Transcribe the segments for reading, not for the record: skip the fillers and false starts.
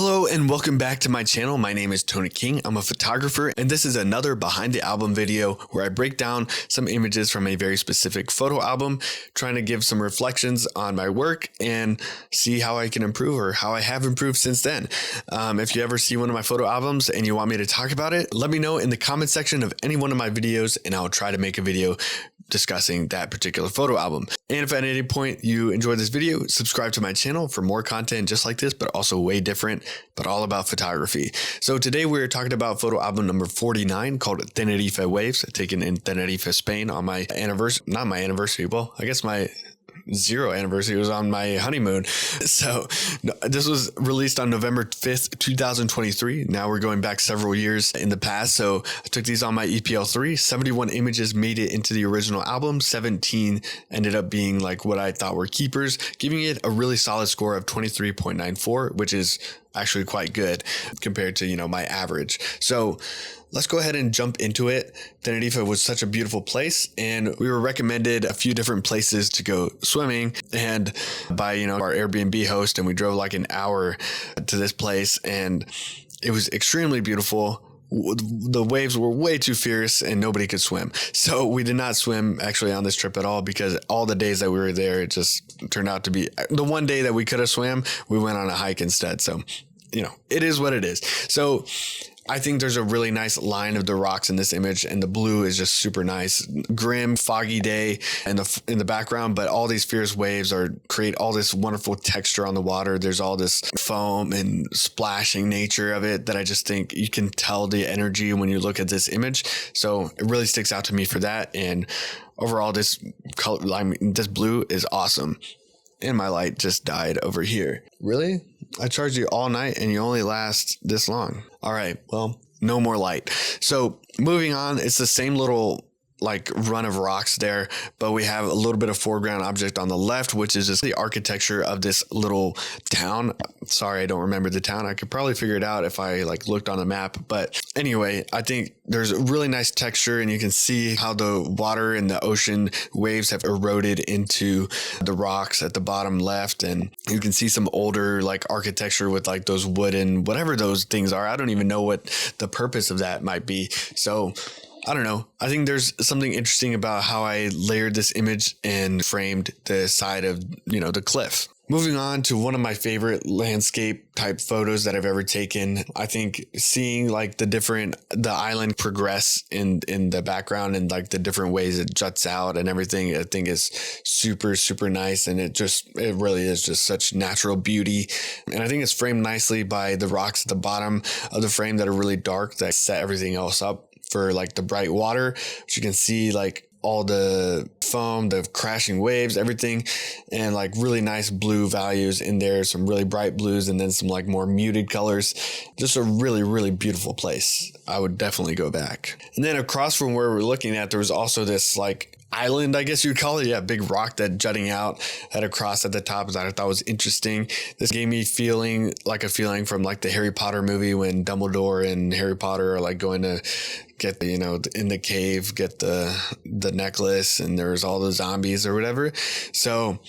Hello and welcome back to my channel. My name is Tony King. I'm a photographer and this is another behind the album video where I break down some images from a very specific photo album, trying to give some reflections on my work and see how I can improve or how I have improved since then. If you ever see one of my photo albums and you want me to talk about it, let me know in the comment section of any one of my videos and I'll try to make a video discussing that particular photo album. And if at any point you enjoyed this video, subscribe to my channel for more content just like this, but also way different, but all about photography. So today we're talking about photo album number 49 called Tenerife Waves, taken in Tenerife, Spain on my anniversary, not my anniversary, well, I guess my 0th anniversary was on my honeymoon. So this was released on November 5th, 2023. Now we're going back several years in the past. So I took these on my EPL3. 71 images made it into the original album. 17 ended up being like what I thought were keepers, giving it a really solid score of 23.94, which is actually quite good compared to, my average. So let's go ahead and jump into it. Tenerife was such a beautiful place and we were recommended a few different places to go swimming and by, our Airbnb host, and we drove like an hour to this place and it was extremely beautiful. The waves were way too fierce and nobody could swim. So we did not swim actually on this trip at all because all the days that we were there, it just turned out to be the one day that we could have swam, we went on a hike instead. So, it is what it is. So I think there's a really nice line of the rocks in this image and the blue is just super nice. Grim, foggy day in the background, but all these fierce waves create all this wonderful texture on the water. There's all this foam and splashing nature of it that I just think you can tell the energy when you look at this image. So it really sticks out to me for that. And overall, this color, this blue is awesome. And my light just died over here. Really? I charged you all night and you only last this long. All right, well, no more light. So moving on, it's the same little run of rocks there, but we have a little bit of foreground object on the left, which is just the architecture of this little town. Sorry, I don't remember the town. I could probably figure it out if I looked on the map. But anyway, I think there's a really nice texture and you can see how the water and the ocean waves have eroded into the rocks at the bottom left. And you can see some older architecture with those wooden, whatever those things are. I don't even know what the purpose of that might be. So I don't know. I think there's something interesting about how I layered this image and framed the side of, the cliff. Moving on to one of my favorite landscape type photos that I've ever taken. I think seeing the island progress in the background and the different ways it juts out and everything, I think is super, super nice. And it really is just such natural beauty. And I think it's framed nicely by the rocks at the bottom of the frame that are really dark that set everything else up for the bright water, which you can see all the foam, the crashing waves, everything, and really nice blue values in there, some really bright blues, and then some more muted colors. Just a really, really beautiful place. I would definitely go back. And then across from where we're looking at, there was also this island, I guess you'd call it. Yeah, big rock that jutting out at a cross at the top that I thought was interesting. This gave me a feeling from the Harry Potter movie when Dumbledore and Harry Potter are going to get in the cave, get the necklace, and there's all the zombies or whatever. So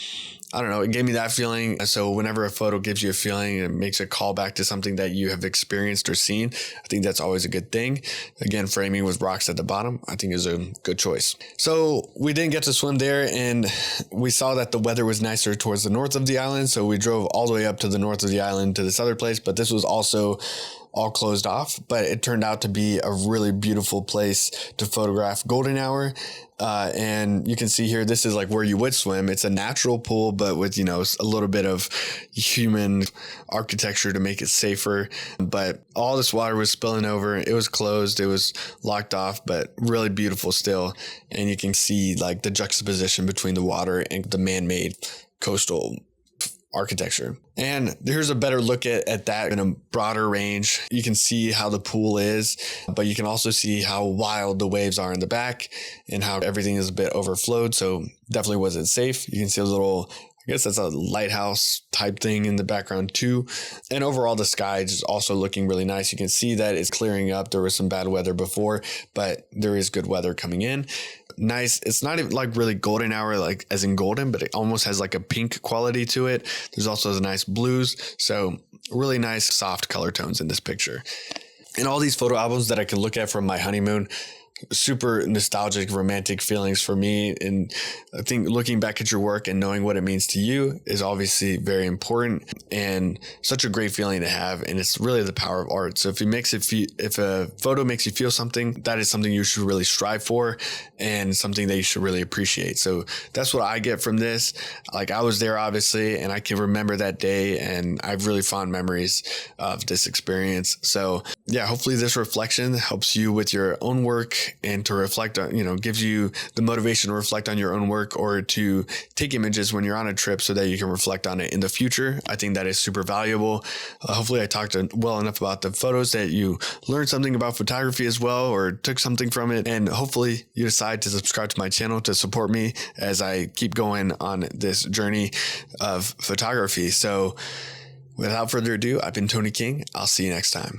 I don't know, it gave me that feeling. So whenever a photo gives you a feeling, it makes a call back to something that you have experienced or seen. I think that's always a good thing. Again, framing with rocks at the bottom, I think is a good choice. So we didn't get to swim there and we saw that the weather was nicer towards the north of the island. So we drove all the way up to the north of the island to this other place, but this was also all closed off, but it turned out to be a really beautiful place to photograph golden hour. And you can see here, this is where you would swim. It's a natural pool, but with, a little bit of human architecture to make it safer. But all this water was spilling over. It was closed. It was locked off, but really beautiful still. And you can see the juxtaposition between the water and the man-made coastal architecture. And here's a better look at that in a broader range. You can see how the pool is, but you can also see how wild the waves are in the back and how everything is a bit overflowed. So definitely wasn't safe. You can see a little, I guess that's a lighthouse type thing in the background too. And overall, the sky is also looking really nice. You can see that it's clearing up. There was some bad weather before, but there is good weather coming in. Nice. It's not even really golden hour, as in golden, but it almost has a pink quality to it. There's also the nice blues. So really nice soft color tones in this picture. And all these photo albums that I can look at from my honeymoon, super nostalgic, romantic feelings for me. And I think looking back at your work and knowing what it means to you is obviously very important and such a great feeling to have. And it's really the power of art. So if a photo makes you feel something, that is something you should really strive for and something that you should really appreciate. So that's what I get from this. Like, I was there obviously, and I can remember that day, and I have really fond memories of this experience. So yeah, hopefully this reflection helps you with your own work and to reflect on, gives you the motivation to reflect on your own work or to take images when you're on a trip so that you can reflect on it in the future. I think that is super valuable. Hopefully I talked well enough about the photos that you learned something about photography as well, or took something from it. And hopefully you decide to subscribe to my channel to support me as I keep going on this journey of photography. So without further ado, I've been Tony King. I'll see you next time.